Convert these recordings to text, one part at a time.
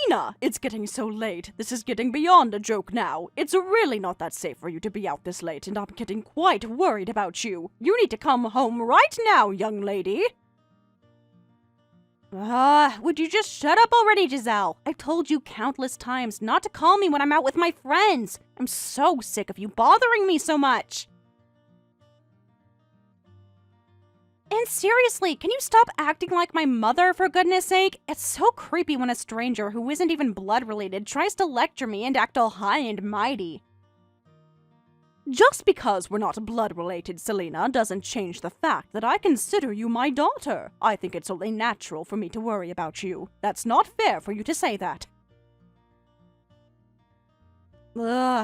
Selena! It's getting so late. This is getting beyond a joke now. It's really not that safe for you to be out this late, and I'm getting quite worried about you. You need to come home right now, young lady. Would you just shut up already, Giselle? I've told you countless times not to call me when I'm out with my friends. I'm so sick of you bothering me so much. And seriously, can you stop acting like my mother, for goodness sake? It's so creepy when a stranger who isn't even blood-related tries to lecture me and act all high and mighty. Just because we're not blood-related, Selena, doesn't change the fact that I consider you my daughter. I think it's only natural for me to worry about you. That's not fair for you to say that.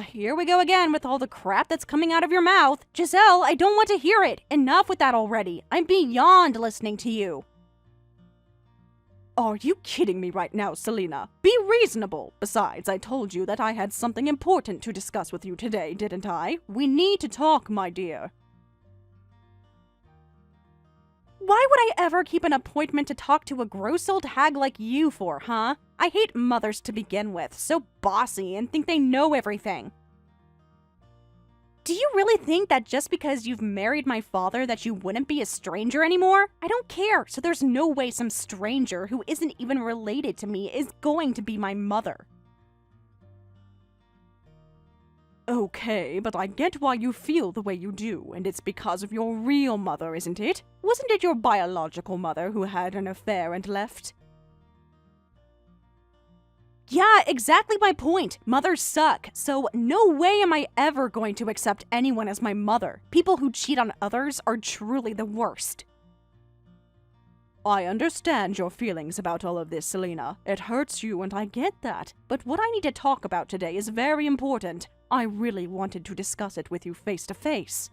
Here we go again with all the crap that's coming out of your mouth. Giselle, I don't want to hear it. Enough with that already. I'm beyond listening to you. Are you kidding me right now, Selena? Be reasonable. Besides, I told you that I had something important to discuss with you today, didn't I? We need to talk, my dear. Why would I ever keep an appointment to talk to a gross old hag like you for, huh? I hate mothers to begin with, so bossy and think they know everything. Do you really think that just because you've married my father that you wouldn't be a stranger anymore? I don't care, so there's no way some stranger who isn't even related to me is going to be my mother. Okay, but I get why you feel the way you do, and it's because of your real mother, isn't it? Wasn't it your biological mother who had an affair and left? Yeah, exactly my point. Mothers suck, so no way am I ever going to accept anyone as my mother. People who cheat on others are truly the worst. I understand your feelings about all of this, Selena. It hurts you, and I get that. But what I need to talk about today is very important. I really wanted to discuss it with you face to face.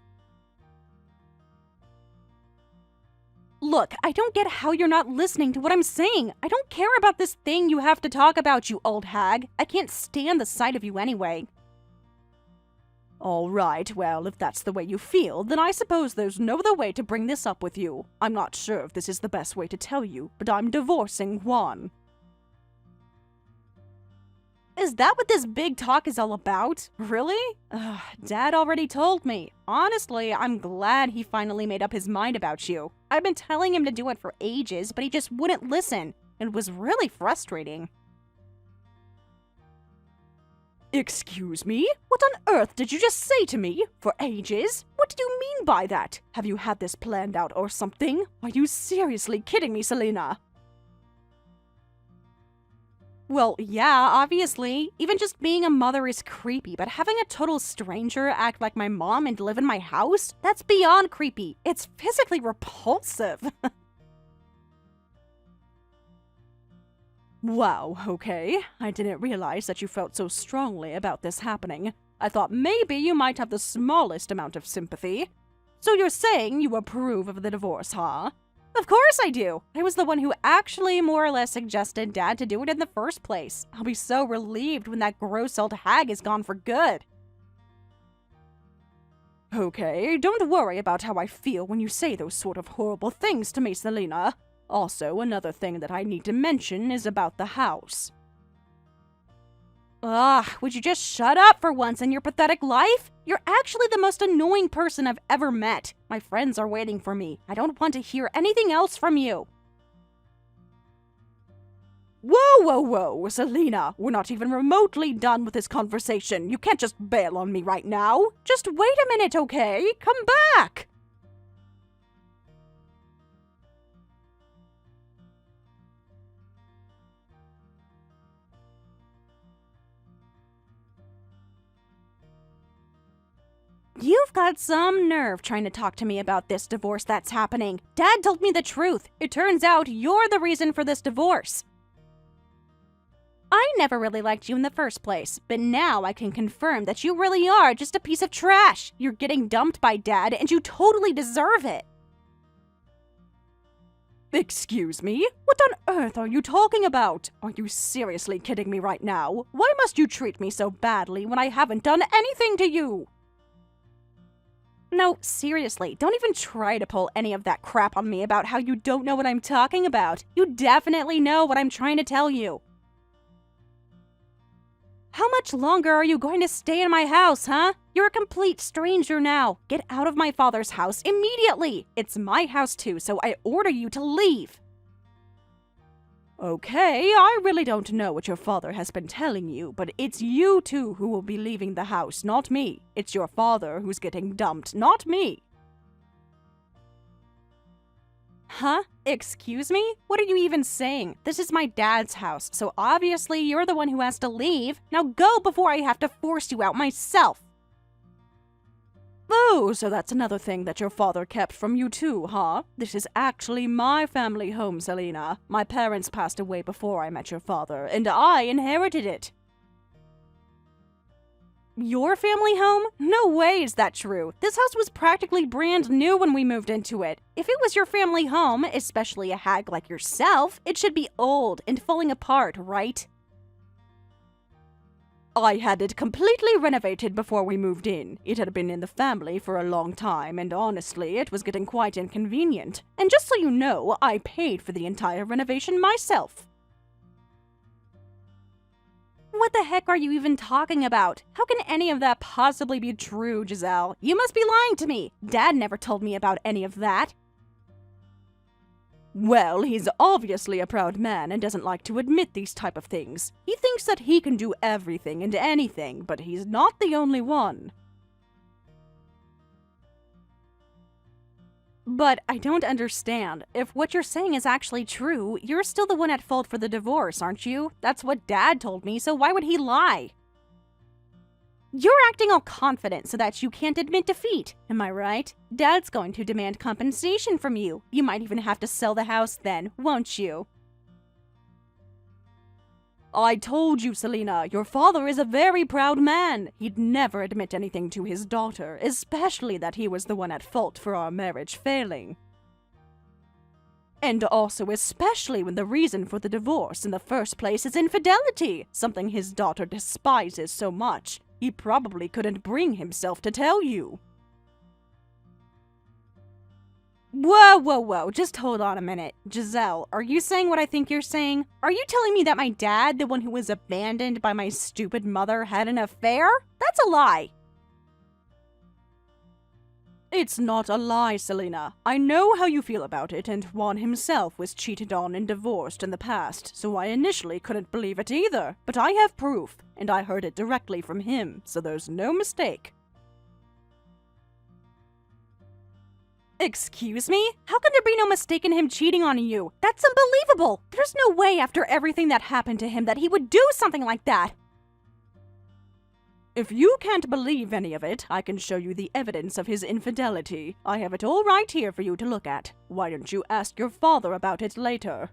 Look, I don't get how you're not listening to what I'm saying. I don't care about this thing you have to talk about, you old hag. I can't stand the sight of you anyway. All right, well, if that's the way you feel, then I suppose there's no other way to bring this up with you. I'm not sure if this is the best way to tell you, but I'm divorcing Juan. Is that what this big talk is all about? Really? Dad already told me. Honestly, I'm glad he finally made up his mind about you. I've been telling him to do it for ages, but he just wouldn't listen. It was really frustrating. Excuse me? What on earth did you just say to me? For ages? What did you mean by that? Have you had this planned out or something? Are you seriously kidding me, Selena? Well, yeah, obviously. Even just being a mother is creepy, but having a total stranger act like my mom and live in my house? That's beyond creepy. It's physically repulsive. Wow, okay. I didn't realize that you felt so strongly about this happening. I thought maybe you might have the smallest amount of sympathy. So you're saying you approve of the divorce, huh? Of course I do. I was the one who actually more or less suggested Dad to do it in the first place. I'll be so relieved when that gross old hag is gone for good. Okay, don't worry about how I feel when you say those sort of horrible things to me, Selena. Also, another thing that I need to mention is about the house. Would you just shut up for once in your pathetic life? You're actually the most annoying person I've ever met. My friends are waiting for me. I don't want to hear anything else from you. Whoa, whoa, whoa, Selena, we're not even remotely done with this conversation. You can't just bail on me right now. Just wait a minute, okay? Come back. You've got some nerve trying to talk to me about this divorce that's happening. Dad told me the truth. It turns out you're the reason for this divorce. I never really liked you in the first place, but now I can confirm that you really are just a piece of trash. You're getting dumped by Dad, and you totally deserve it. Excuse me? What on earth are you talking about? Are you seriously kidding me right now? Why must you treat me so badly when I haven't done anything to you? No, seriously, don't even try to pull any of that crap on me about how you don't know what I'm talking about. You definitely know what I'm trying to tell you. How much longer are you going to stay in my house, huh? You're a complete stranger now. Get out of my father's house immediately. It's my house too, so I order you to leave. Okay, I really don't know what your father has been telling you, but it's you two who will be leaving the house, not me. It's your father who's getting dumped, not me. Huh? Excuse me? What are you even saying? This is my dad's house, so obviously you're the one who has to leave. Now go before I have to force you out myself. Oh, so that's another thing that your father kept from you too, huh? This is actually my family home, Selena. My parents passed away before I met your father, and I inherited it. Your family home? No way is that true. This house was practically brand new when we moved into it. If it was your family home, especially a hag like yourself, it should be old and falling apart, right? I had it completely renovated before we moved in. It had been in the family for a long time, and honestly, it was getting quite inconvenient. And just so you know, I paid for the entire renovation myself. What the heck are you even talking about? How can any of that possibly be true, Giselle? You must be lying to me. Dad never told me about any of that. Well, he's obviously a proud man and doesn't like to admit these type of things. He thinks that he can do everything and anything, but he's not the only one. But I don't understand. If what you're saying is actually true, you're still the one at fault for the divorce, aren't you? That's what Dad told me, so why would he lie? You're acting all confident so that you can't admit defeat, am I right? Dad's going to demand compensation from you. You might even have to sell the house then, won't you? I told you, Selena, your father is a very proud man. He'd never admit anything to his daughter, especially that he was the one at fault for our marriage failing. And also especially when the reason for the divorce in the first place is infidelity, something his daughter despises so much. He probably couldn't bring himself to tell you. Whoa, just hold on a minute. Giselle, are you saying what I think you're saying? Are you telling me that my dad, the one who was abandoned by my stupid mother, had an affair? That's a lie. It's not a lie, Selena. I know how you feel about it, and Juan himself was cheated on and divorced in the past, so I initially couldn't believe it either. But I have proof, and I heard it directly from him, so there's no mistake. Excuse me? How can there be no mistake in him cheating on you? That's unbelievable! There's no way after everything that happened to him that he would do something like that! If you can't believe any of it, I can show you the evidence of his infidelity. I have it all right here for you to look at. Why don't you ask your father about it later?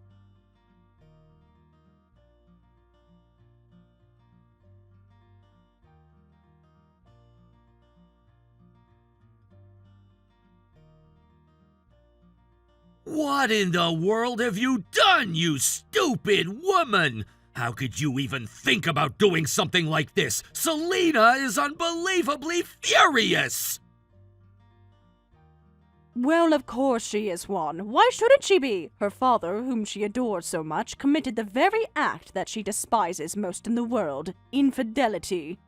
What in the world have you done, you stupid woman? How could you even think about doing something like this? Selena is unbelievably furious! Well, of course she is, Juan. Why shouldn't she be? Her father, whom she adores so much, committed the very act that she despises most in the world, infidelity.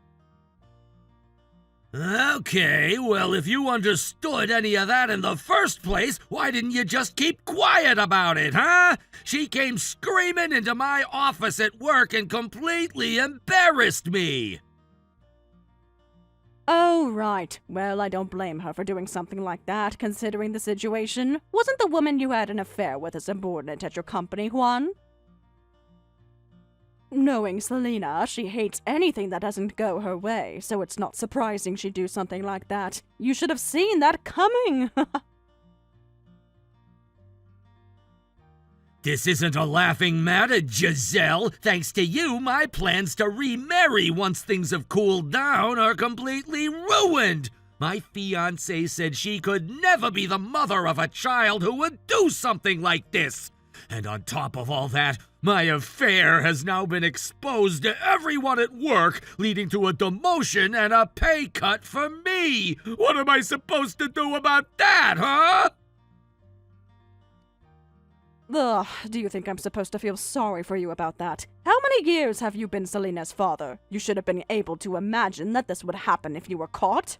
Okay, well, if you understood any of that in the first place, why didn't you just keep quiet about it, huh? She came screaming into my office at work and completely embarrassed me. Oh, right. Well, I don't blame her for doing something like that, considering the situation. Wasn't the woman you had an affair with a subordinate at your company, Juan? Knowing Selena, she hates anything that doesn't go her way, so it's not surprising she'd do something like that. You should have seen that coming! This isn't a laughing matter, Giselle. Thanks to you, my plans to remarry once things have cooled down are completely ruined. My fiancée said she could never be the mother of a child who would do something like this. And on top of all that, my affair has now been exposed to everyone at work, leading to a demotion and a pay cut for me. What am I supposed to do about that, huh? Ugh, do you think I'm supposed to feel sorry for you about that? How many years have you been Selena's father? You should have been able to imagine that this would happen if you were caught.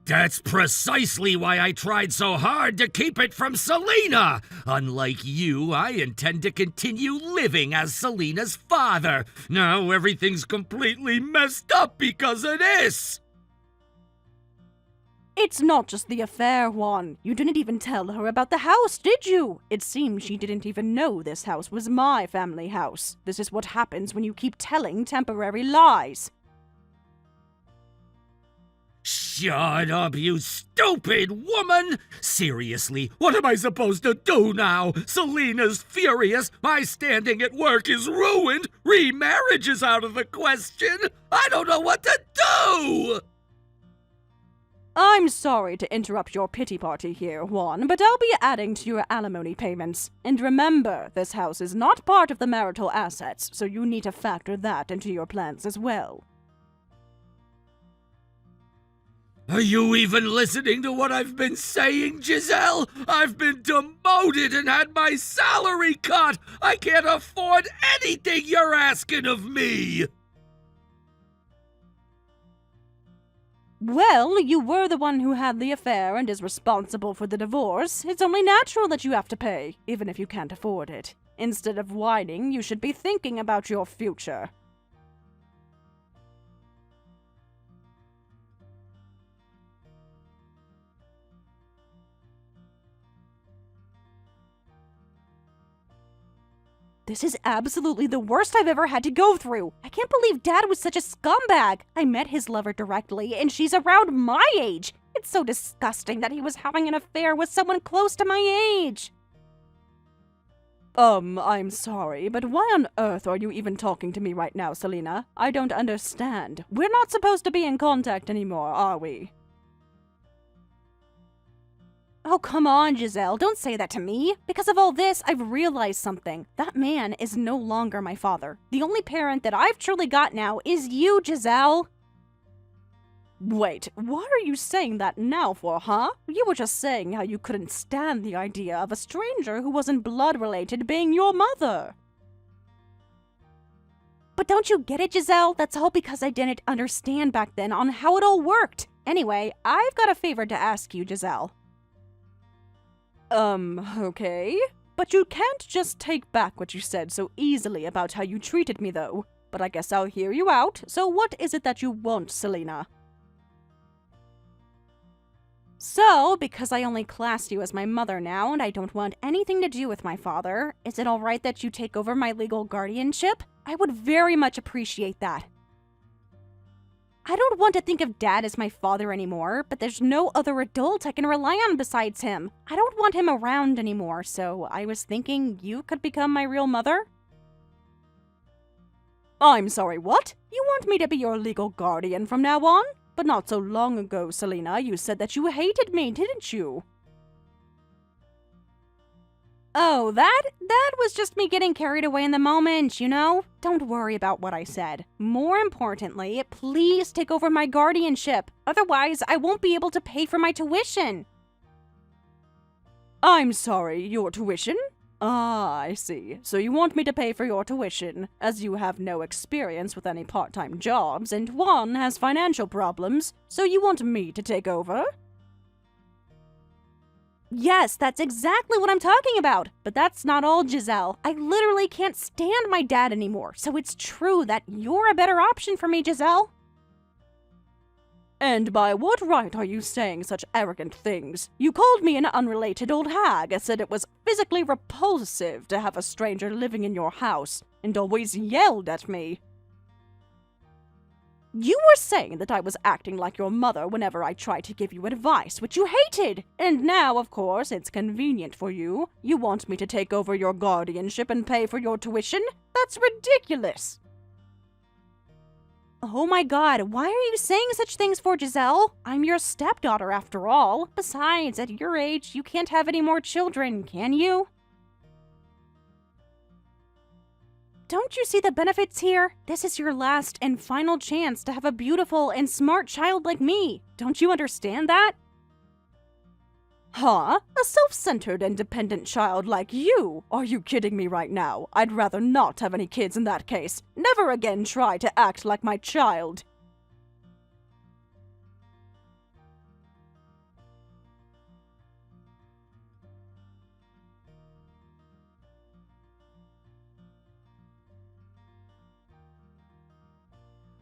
That's precisely why I tried so hard to keep it from Selena! Unlike you, I intend to continue living as Selena's father. Now everything's completely messed up because of this! It's not just the affair, Juan. You didn't even tell her about the house, did you? It seems she didn't even know this house was my family house. This is what happens when you keep telling temporary lies. Shut up, you stupid woman! Seriously, what am I supposed to do now? Selena's furious, my standing at work is ruined, remarriage is out of the question! I don't know what to do! I'm sorry to interrupt your pity party here, Juan, but I'll be adding to your alimony payments. And remember, this house is not part of the marital assets, so you need to factor that into your plans as well. Are you even listening to what I've been saying, Giselle? I've been demoted and had my salary cut! I can't afford anything you're asking of me! Well, you were the one who had the affair and is responsible for the divorce. It's only natural that you have to pay, even if you can't afford it. Instead of whining, you should be thinking about your future. This is absolutely the worst I've ever had to go through. I can't believe Dad was such a scumbag. I met his lover directly, and she's around my age. It's so disgusting that he was having an affair with someone close to my age. I'm sorry, but why on earth are you even talking to me right now, Selena? I don't understand. We're not supposed to be in contact anymore, are we? Oh, come on, Giselle. Don't say that to me. Because of all this, I've realized something. That man is no longer my father. The only parent that I've truly got now is you, Giselle. Wait, why are you saying that now for, huh? You were just saying how you couldn't stand the idea of a stranger who wasn't blood-related being your mother. But don't you get it, Giselle? That's all because I didn't understand back then on how it all worked. Anyway, I've got a favor to ask you, Giselle. Okay. But you can't just take back what you said so easily about how you treated me, though. But I guess I'll hear you out. So what is it that you want, Selena? So, because I only class you as my mother now, and I don't want anything to do with my father, is it alright that you take over my legal guardianship? I would very much appreciate that. I don't want to think of Dad as my father anymore, but there's no other adult I can rely on besides him. I don't want him around anymore, so I was thinking you could become my real mother? I'm sorry, what? You want me to be your legal guardian from now on? But not so long ago, Selena, you said that you hated me, didn't you? Oh, that was just me getting carried away in the moment, you know? Don't worry about what I said. More importantly, please take over my guardianship. Otherwise, I won't be able to pay for my tuition. I'm sorry, your tuition? Ah, I see. So you want me to pay for your tuition, as you have no experience with any part-time jobs and Juan has financial problems, so you want me to take over? Yes, that's exactly what I'm talking about. But that's not all, Giselle. I literally can't stand my dad anymore, so it's true that you're a better option for me, Giselle. And by what right are you saying such arrogant things? You called me an unrelated old hag and said it was physically repulsive to have a stranger living in your house, and always yelled at me. You were saying that I was acting like your mother whenever I tried to give you advice, which you hated. And now, of course, it's convenient for you. You want me to take over your guardianship and pay for your tuition? That's ridiculous. Oh my god, why are you saying such things for, Giselle? I'm your stepdaughter after all. Besides, at your age, you can't have any more children, can you? Don't you see the benefits here? This is your last and final chance to have a beautiful and smart child like me. Don't you understand that? Huh? A self-centered, independent child like you? Are you kidding me right now? I'd rather not have any kids in that case. Never again try to act like my child.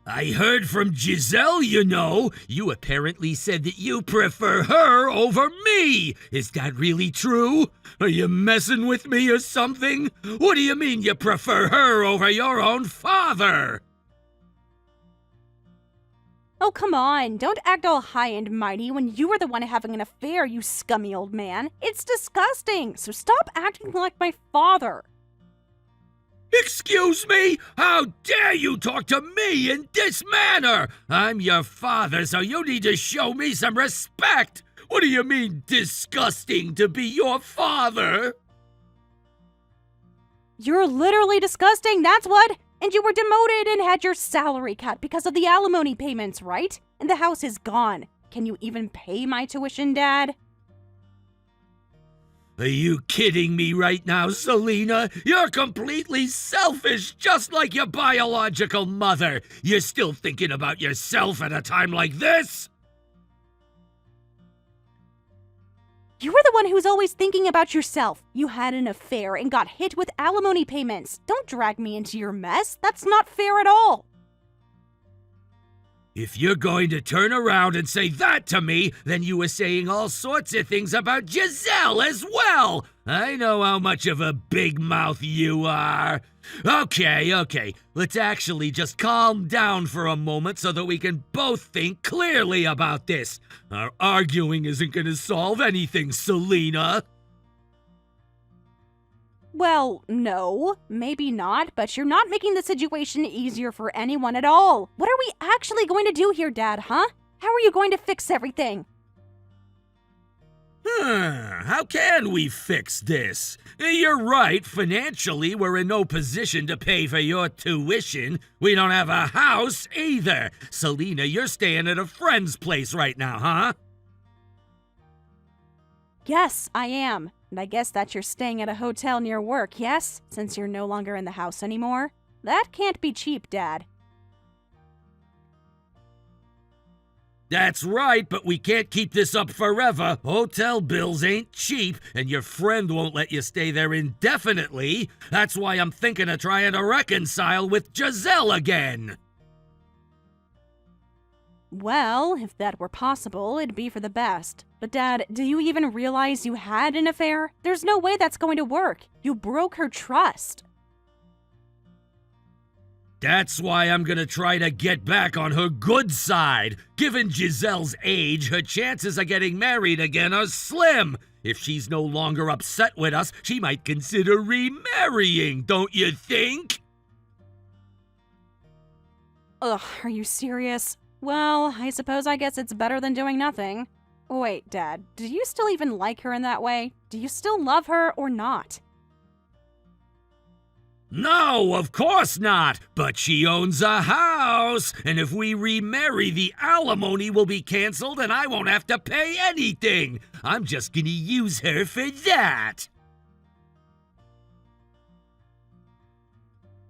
I heard from Giselle, you know. You apparently said that you prefer her over me. Is that really true? Are you messing with me or something? What do you mean you prefer her over your own father? Oh, come on. Don't act all high and mighty when you were the one having an affair, you scummy old man. It's disgusting, so stop acting like my father. Excuse me? How dare you talk to me in this manner? I'm your father, so you need to show me some respect. What do you mean, disgusting to be your father? You're literally disgusting, that's what. And you were demoted and had your salary cut because of the alimony payments, right? And the house is gone. Can you even pay my tuition, Dad? Are you kidding me right now, Selena? You're completely selfish, just like your biological mother. You're still thinking about yourself at a time like this? You were the one who's always thinking about yourself. You had an affair and got hit with alimony payments. Don't drag me into your mess. That's not fair at all. If you're going to turn around and say that to me, then you were saying all sorts of things about Giselle as well. I know how much of a big mouth you are. Okay. Let's actually just calm down for a moment so that we can both think clearly about this. Our arguing isn't going to solve anything, Selena. Well, no, maybe not, but you're not making the situation easier for anyone at all. What are we actually going to do here, Dad, huh? How are you going to fix everything? How can we fix this? You're right, financially, we're in no position to pay for your tuition. We don't have a house either. Selena, you're staying at a friend's place right now, huh? Yes, I am. And I guess that you're staying at a hotel near work, yes? Since you're no longer in the house anymore? That can't be cheap, Dad. That's right, but we can't keep this up forever. Hotel bills ain't cheap, and your friend won't let you stay there indefinitely. That's why I'm thinking of trying to reconcile with Giselle again. Well, if that were possible, it'd be for the best. But Dad, do you even realize you had an affair? There's no way that's going to work. You broke her trust. That's why I'm gonna try to get back on her good side. Given Giselle's age, her chances of getting married again are slim. If she's no longer upset with us, she might consider remarrying, don't you think? Ugh, are you serious? Well, I guess it's better than doing nothing. Wait, Dad, do you still even like her in that way? Do you still love her or not? No, of course not. But she owns a house, and if we remarry, the alimony will be canceled and I won't have to pay anything. I'm just gonna use her for that.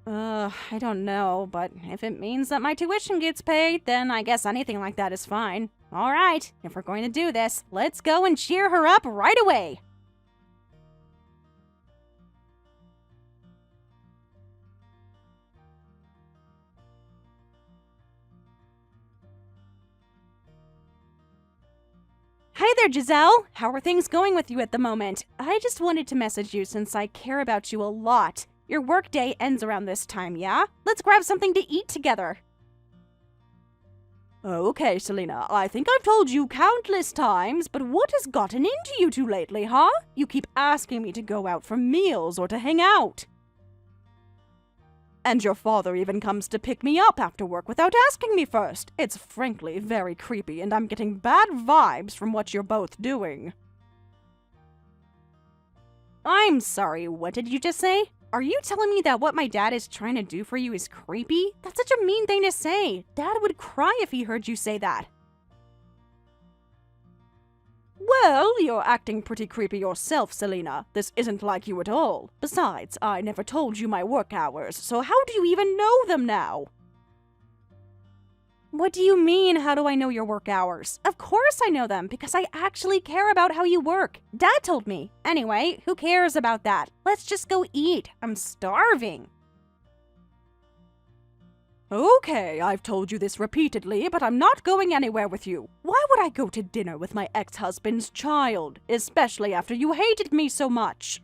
I don't know, but if it means that my tuition gets paid, then I guess anything like that is fine. All right, if we're going to do this, let's go and cheer her up right away. Hi there, Giselle. How are things going with you at the moment? I just wanted to message you since I care about you a lot. Your workday ends around this time, yeah? Let's grab something to eat together. Okay, Selena, I think I've told you countless times, but what has gotten into you two lately, huh? You keep asking me to go out for meals or to hang out. And your father even comes to pick me up after work without asking me first. It's frankly very creepy, and I'm getting bad vibes from what you're both doing. I'm sorry, what did you just say? Are you telling me that what my dad is trying to do for you is creepy? That's such a mean thing to say. Dad would cry if he heard you say that. Well, you're acting pretty creepy yourself, Selena. This isn't like you at all. Besides, I never told you my work hours, so how do you even know them now? What do you mean, how do I know your work hours? Of course I know them, because I actually care about how you work. Dad told me. Anyway, who cares about that? Let's just go eat. I'm starving. Okay, I've told you this repeatedly, but I'm not going anywhere with you. Why would I go to dinner with my ex-husband's child, especially after you hated me so much?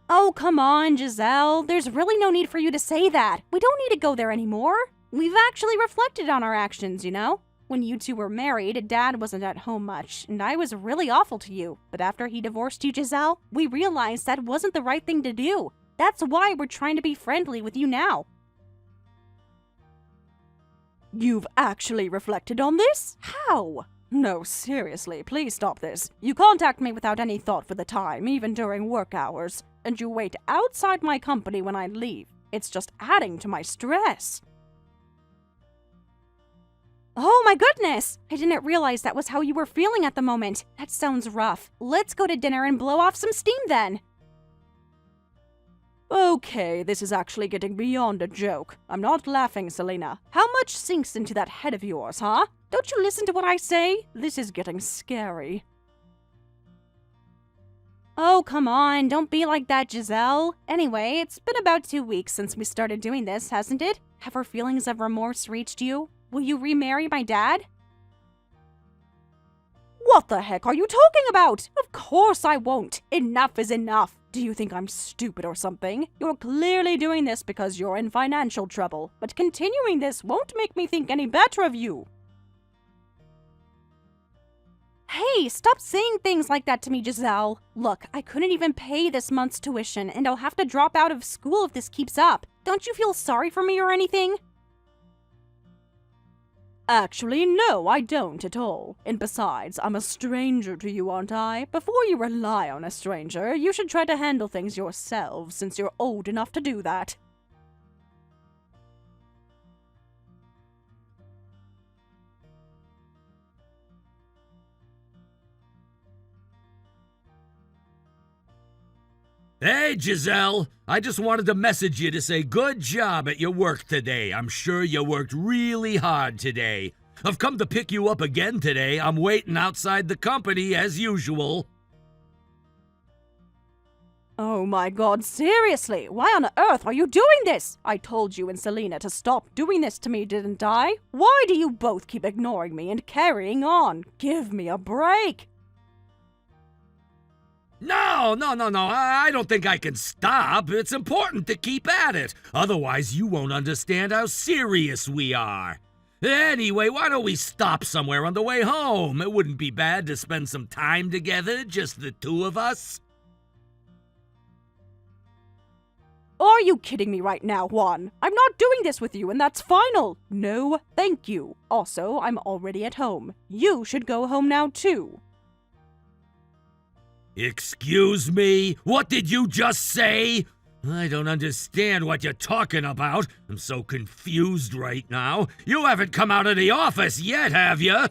Oh, come on, Giselle. There's really no need for you to say that. We don't need to go there anymore. We've actually reflected on our actions, you know? When you two were married, Dad wasn't at home much, and I was really awful to you. But after he divorced you, Giselle, we realized that wasn't the right thing to do. That's why we're trying to be friendly with you now. You've actually reflected on this? How? No, seriously, please stop this. You contact me without any thought for the time, even during work hours, and you wait outside my company when I leave. It's just adding to my stress. Oh my goodness! I didn't realize that was how you were feeling at the moment. That sounds rough. Let's go to dinner and blow off some steam then. Okay, this is actually getting beyond a joke. I'm not laughing, Selena. How much sinks into that head of yours, huh? Don't you listen to what I say? This is getting scary. Oh, come on, don't be like that, Giselle. Anyway, it's been about 2 weeks since we started doing this, hasn't it? Have our feelings of remorse reached you? Will you remarry my dad? What the heck are you talking about? Of course I won't. Enough is enough. Do you think I'm stupid or something? You're clearly doing this because you're in financial trouble, but continuing this won't make me think any better of you. Hey, stop saying things like that to me, Giselle. Look, I couldn't even pay this month's tuition, and I'll have to drop out of school if this keeps up. Don't you feel sorry for me or anything? Actually, no, I don't at all. And besides, I'm a stranger to you, aren't I? Before you rely on a stranger, you should try to handle things yourself, since you're old enough to do that. Hey, Giselle. I just wanted to message you to say good job at your work today. I'm sure you worked really hard today. I've come to pick you up again today. I'm waiting outside the company as usual. Oh my god, seriously? Why on earth are you doing this? I told you and Selena to stop doing this to me, didn't I? Why do you both keep ignoring me and carrying on? Give me a break. No, I don't think I can stop. It's important to keep at it. Otherwise, you won't understand how serious we are. Anyway, why don't we stop somewhere on the way home? It wouldn't be bad to spend some time together, just the two of us. Are you kidding me right now, Juan? I'm not doing this with you, and that's final. No, thank you. Also, I'm already at home. You should go home now, too. Excuse me? What did you just say? I don't understand what you're talking about. I'm so confused right now. You haven't come out of the office yet, have you?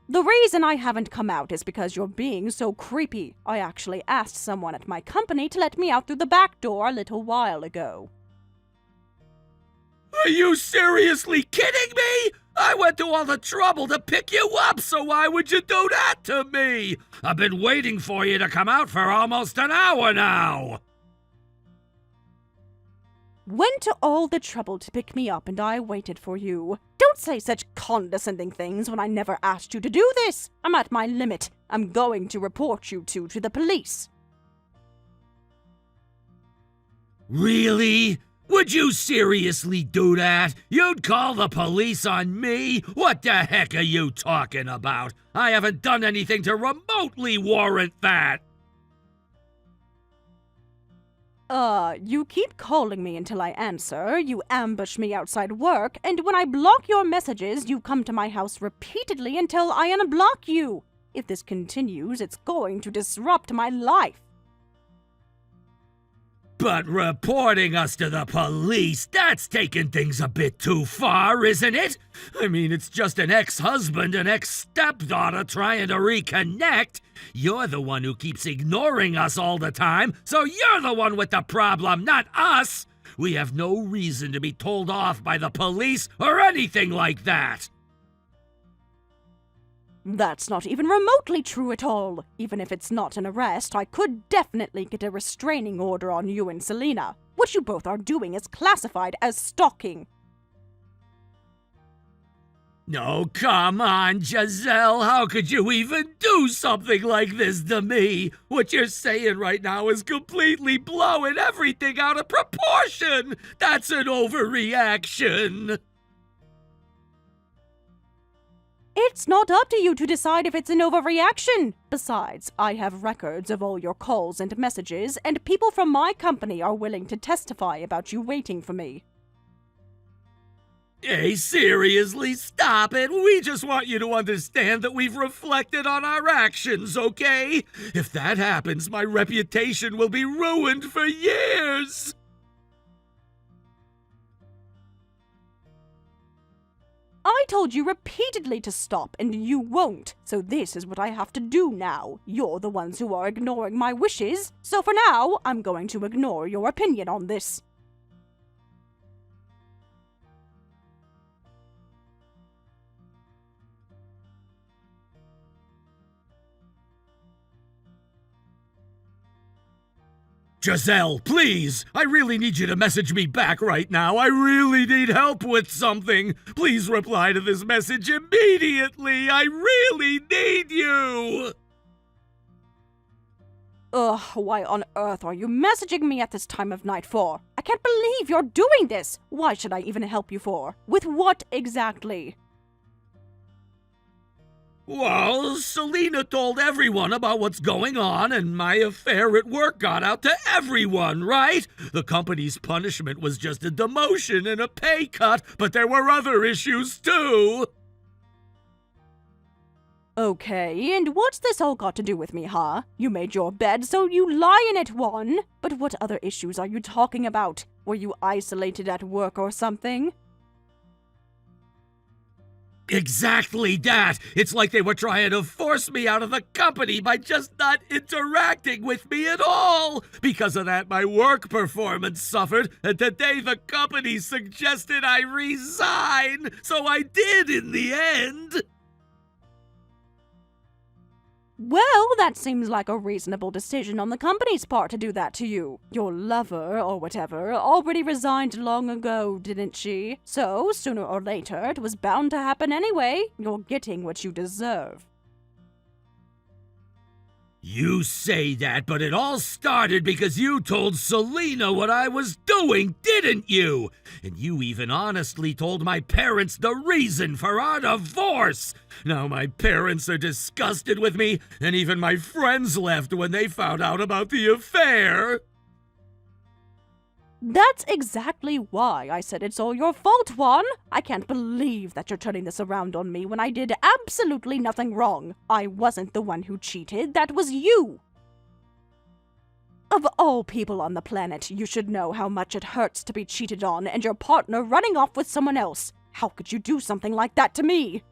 The reason I haven't come out is because you're being so creepy. I actually asked someone at my company to let me out through the back door a little while ago. Are you seriously kidding me? I went to all the trouble to pick you up, so why would you do that to me? I've been waiting for you to come out for almost an hour now. Went to all the trouble to pick me up and I waited for you. Don't say such condescending things when I never asked you to do this. I'm at my limit. I'm going to report you two to the police. Really? Would you seriously do that? You'd call the police on me? What the heck are you talking about? I haven't done anything to remotely warrant that. You keep calling me until I answer, you ambush me outside work, and when I block your messages, you come to my house repeatedly until I unblock you. If this continues, it's going to disrupt my life. But reporting us to the police, that's taking things a bit too far, isn't it? I mean, it's just an ex-husband and ex-stepdaughter trying to reconnect. You're the one who keeps ignoring us all the time, so you're the one with the problem, not us. We have no reason to be told off by the police or anything like that. That's not even remotely true at all. Even if it's not an arrest, I could definitely get a restraining order on you and Selena. What you both are doing is classified as stalking. No, come on, Giselle. How could you even do something like this to me? What you're saying right now is completely blowing everything out of proportion. That's an overreaction. It's not up to you to decide if it's an overreaction. Besides, I have records of all your calls and messages, and people from my company are willing to testify about you waiting for me. Hey, seriously, stop it. We just want you to understand that we've reflected on our actions, okay? If that happens, my reputation will be ruined for years. I told you repeatedly to stop, and you won't. So this is what I have to do now. You're the ones who are ignoring my wishes. So for now, I'm going to ignore your opinion on this. Giselle, please! I really need you to message me back right now. I really need help with something. Please reply to this message immediately. I really need you! Ugh, why on earth are you messaging me at this time of night for? I can't believe you're doing this! Why should I even help you for? With what exactly? Well, Selena told everyone about what's going on, and my affair at work got out to everyone, right? The company's punishment was just a demotion and a pay cut, but there were other issues too. Okay, and what's this all got to do with me, huh? You made your bed, so you lie in it, Juan. But what other issues are you talking about? Were you isolated at work or something? Exactly that! It's like they were trying to force me out of the company by just not interacting with me at all! Because of that, my work performance suffered, and today the company suggested I resign! So I did in the end! Well, that seems like a reasonable decision on the company's part to do that to you. Your lover, or whatever, already resigned long ago, didn't she? So, sooner or later, it was bound to happen anyway. You're getting what you deserve. You say that, but it all started because you told Selena what I was doing, didn't you? And you even honestly told my parents the reason for our divorce. Now my parents are disgusted with me, and even my friends left when they found out about the affair. That's exactly why I said it's all your fault, Juan. I can't believe that you're turning this around on me when I did absolutely nothing wrong. I wasn't the one who cheated, that was you. Of all people on the planet, you should know how much it hurts to be cheated on and your partner running off with someone else. How could you do something like that to me?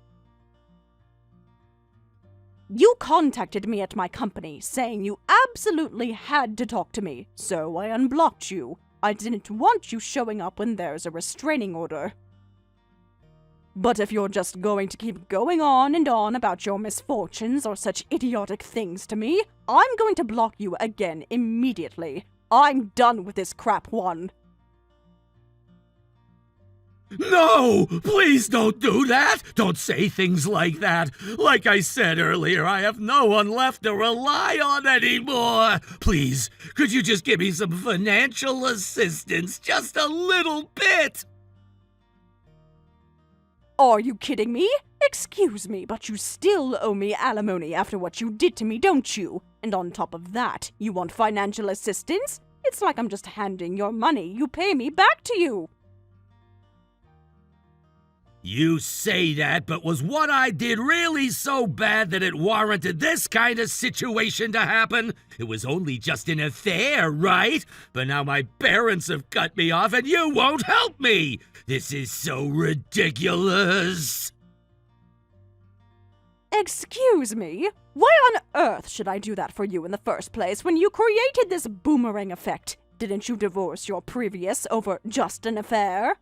You contacted me at my company, saying you absolutely had to talk to me, so I unblocked you. I didn't want you showing up when there's a restraining order. But if you're just going to keep going on and on about your misfortunes or such idiotic things to me, I'm going to block you again immediately. I'm done with this crap, Juan. No! Please don't do that! Don't say things like that! Like I said earlier, I have no one left to rely on anymore! Please, could you just give me some financial assistance? Just a little bit! Are you kidding me? Excuse me, but you still owe me alimony after what you did to me, don't you? And on top of that, you want financial assistance? It's like I'm just handing your money you pay me back to you. You say that, but was what I did really so bad that it warranted this kind of situation to happen? It was only just an affair, right? But now my parents have cut me off and you won't help me! This is so ridiculous! Excuse me? Why on earth should I do that for you in the first place when you created this boomerang effect? Didn't you divorce your previous over just an affair?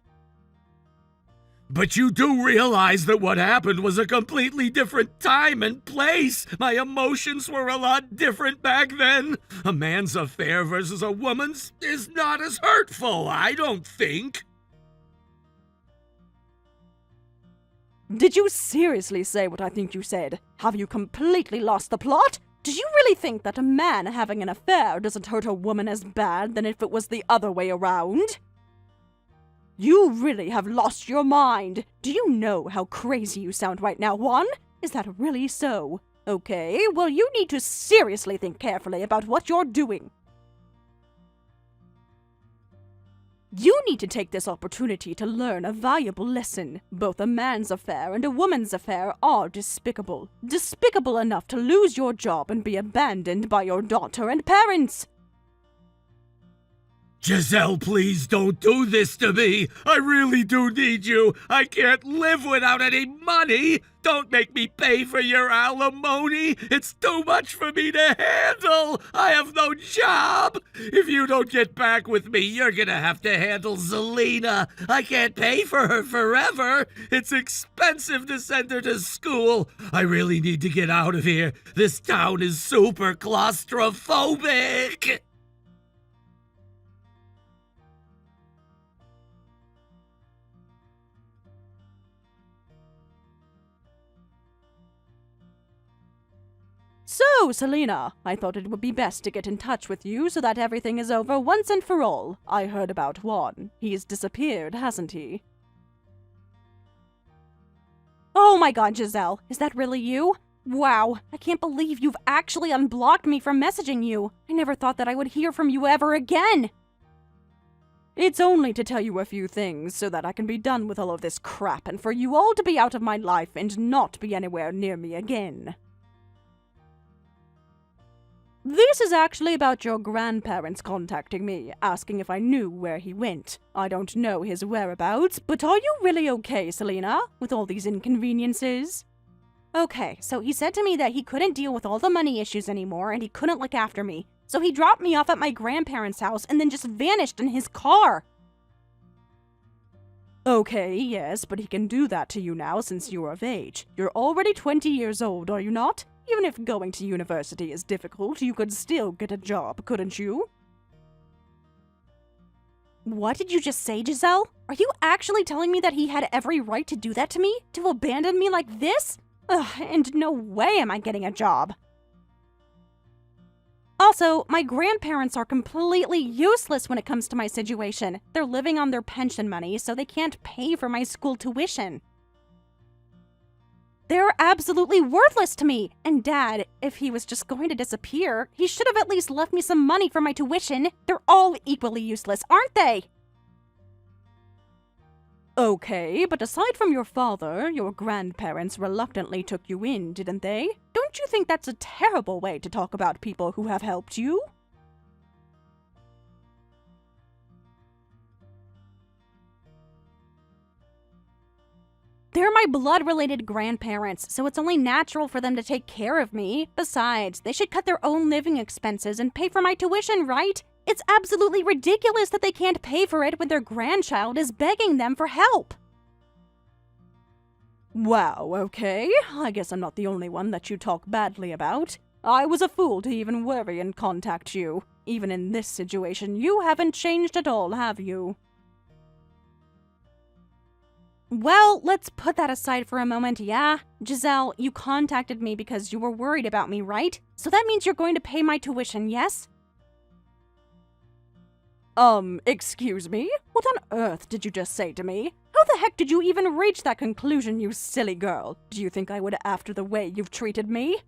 But you do realize that what happened was a completely different time and place. My emotions were a lot different back then. A man's affair versus a woman's is not as hurtful, I don't think. Did you seriously say what I think you said? Have you completely lost the plot? Do you really think that a man having an affair doesn't hurt a woman as bad than if it was the other way around? You really have lost your mind. Do you know how crazy you sound right now, Juan? Is that really so? Okay, well, you need to seriously think carefully about what you're doing. You need to take this opportunity to learn a valuable lesson. Both a man's affair and a woman's affair are despicable. Despicable enough to lose your job and be abandoned by your daughter and parents. Giselle, please don't do this to me. I really do need you. I can't live without any money. Don't make me pay for your alimony. It's too much for me to handle. I have no job. If you don't get back with me, you're gonna have to handle Selena. I can't pay for her forever. It's expensive to send her to school. I really need to get out of here. This town is super claustrophobic. So, Selena, I thought it would be best to get in touch with you so that everything is over once and for all. I heard about Juan. He's disappeared, hasn't he? Oh my god, Giselle, is that really you? Wow, I can't believe you've actually unblocked me from messaging you. I never thought that I would hear from you ever again. It's only to tell you a few things so that I can be done with all of this crap and for you all to be out of my life and not be anywhere near me again. This is actually about your grandparents contacting me, asking if I knew where he went. I don't know his whereabouts, but are you really okay, Selena, with all these inconveniences? Okay, so he said to me that he couldn't deal with all the money issues anymore and he couldn't look after me. So he dropped me off at my grandparents' house and then just vanished in his car. Okay, yes, but he can do that to you now since you're of age. You're already 20 years old, are you not? Even if going to university is difficult, you could still get a job, couldn't you? What did you just say, Giselle? Are you actually telling me that he had every right to do that to me? To abandon me like this? Ugh, and no way am I getting a job. Also, my grandparents are completely useless when it comes to my situation. They're living on their pension money, so they can't pay for my school tuition. They're absolutely worthless to me. And Dad, if he was just going to disappear, he should have at least left me some money for my tuition. They're all equally useless, aren't they? Okay, but aside from your father, your grandparents reluctantly took you in, didn't they? Don't you think that's a terrible way to talk about people who have helped you? They're my blood-related grandparents, so it's only natural for them to take care of me. Besides, they should cut their own living expenses and pay for my tuition, right? It's absolutely ridiculous that they can't pay for it when their grandchild is begging them for help. Wow, okay. I guess I'm not the only one that you talk badly about. I was a fool to even worry and contact you. Even in this situation, you haven't changed at all, have you? Well, let's put that aside for a moment, yeah? Giselle, you contacted me because you were worried about me, right? So that means you're going to pay my tuition, yes? Excuse me? What on earth did you just say to me? How the heck did you even reach that conclusion, you silly girl? Do you think I would after the way you've treated me?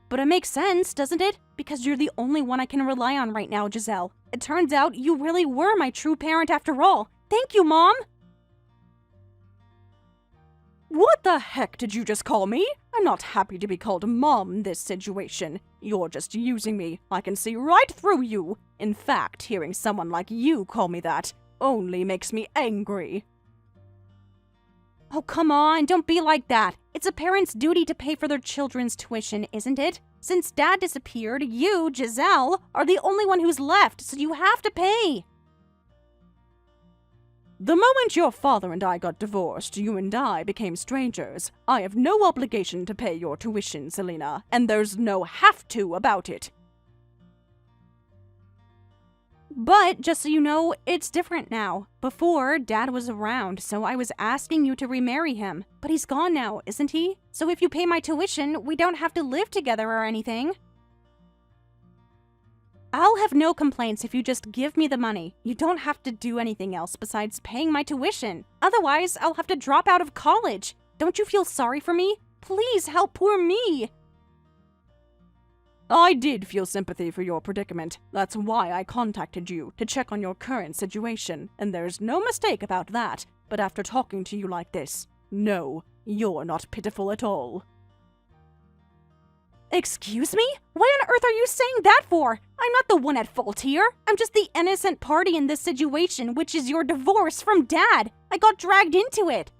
But it makes sense, doesn't it? Because you're the only one I can rely on right now, Giselle. It turns out you really were my true parent after all. Thank you, Mom! What the heck did you just call me? I'm not happy to be called Mom in this situation. You're just using me. I can see right through you. In fact, hearing someone like you call me that only makes me angry. Oh, come on, don't be like that. It's a parent's duty to pay for their children's tuition, isn't it? Since Dad disappeared, you, Giselle, are the only one who's left, so you have to pay. The moment your father and I got divorced, you and I became strangers. I have no obligation to pay your tuition, Selena, and there's no have to about it. But, just so you know, it's different now. Before, Dad was around, so I was asking you to remarry him. But he's gone now, isn't he? So if you pay my tuition, we don't have to live together or anything. I'll have no complaints if you just give me the money. You don't have to do anything else besides paying my tuition. Otherwise, I'll have to drop out of college. Don't you feel sorry for me? Please help poor me. I did feel sympathy for your predicament. That's why I contacted you, to check on your current situation, and there's no mistake about that. But after talking to you like this, no, you're not pitiful at all. Excuse me? Why on earth are you saying that for? I'm not the one at fault here. I'm just the innocent party in this situation, which is your divorce from Dad. I got dragged into it.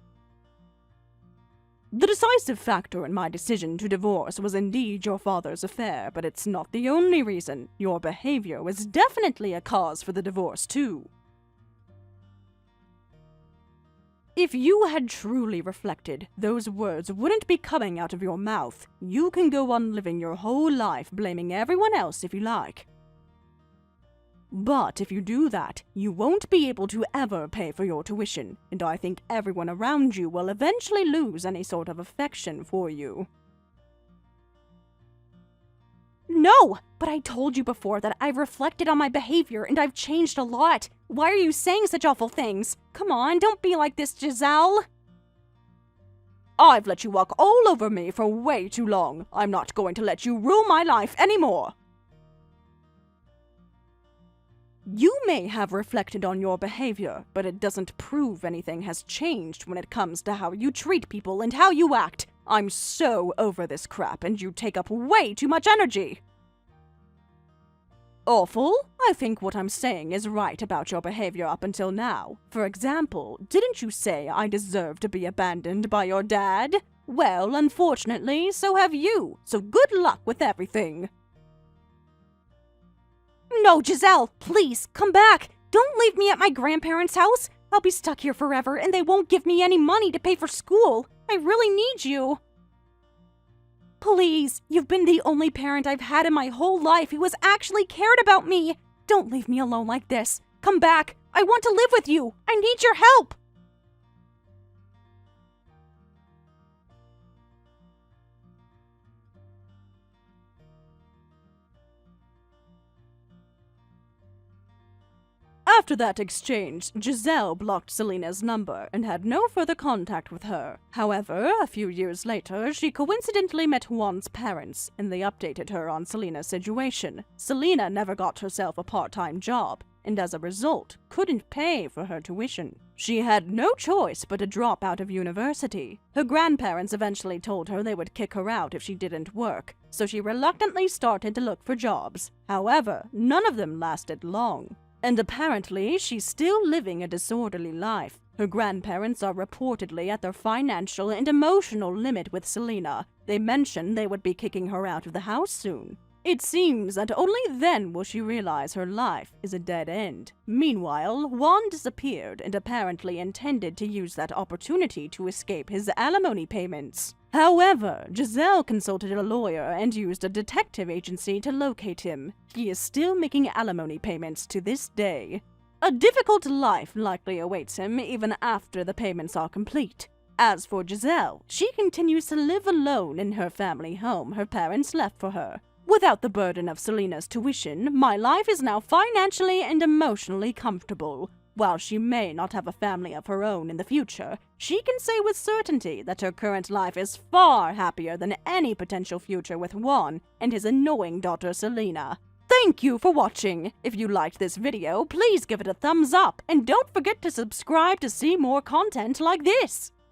The decisive factor in my decision to divorce was indeed your father's affair, but it's not the only reason. Your behavior was definitely a cause for the divorce, too. If you had truly reflected, those words wouldn't be coming out of your mouth. You can go on living your whole life blaming everyone else if you like. But if you do that, you won't be able to ever pay for your tuition, and I think everyone around you will eventually lose any sort of affection for you. No, but I told you before that I've reflected on my behavior and I've changed a lot. Why are you saying such awful things? Come on, don't be like this, Giselle. I've let you walk all over me for way too long. I'm not going to let you rule my life anymore. You may have reflected on your behavior, but it doesn't prove anything has changed when it comes to how you treat people and how you act. I'm so over this crap, and you take up way too much energy. Awful? I think what I'm saying is right about your behavior up until now. For example, didn't you say I deserve to be abandoned by your dad? Well, unfortunately, so have you, so good luck with everything. No, Giselle, please, come back. Don't leave me at my grandparents' house. I'll be stuck here forever, and they won't give me any money to pay for school. I really need you. Please, you've been the only parent I've had in my whole life who has actually cared about me. Don't leave me alone like this. Come back. I want to live with you. I need your help. After that exchange, Giselle blocked Selena's number and had no further contact with her. However, a few years later, she coincidentally met Juan's parents, and they updated her on Selena's situation. Selena never got herself a part-time job, and as a result, couldn't pay for her tuition. She had no choice but to drop out of university. Her grandparents eventually told her they would kick her out if she didn't work, so she reluctantly started to look for jobs. However, none of them lasted long. And apparently, she's still living a disorderly life. Her grandparents are reportedly at their financial and emotional limit with Selena. They mentioned they would be kicking her out of the house soon. It seems that only then will she realize her life is a dead end. Meanwhile, Juan disappeared and apparently intended to use that opportunity to escape his alimony payments. However, Giselle consulted a lawyer and used a detective agency to locate him. He is still making alimony payments to this day. A difficult life likely awaits him even after the payments are complete. As for Giselle, she continues to live alone in her family home her parents left for her. Without the burden of Selena's tuition, my life is now financially and emotionally comfortable. While she may not have a family of her own in the future, she can say with certainty that her current life is far happier than any potential future with Juan and his annoying daughter Selena. Thank you for watching. If you liked this video, please give it a thumbs up and don't forget to subscribe to see more content like this.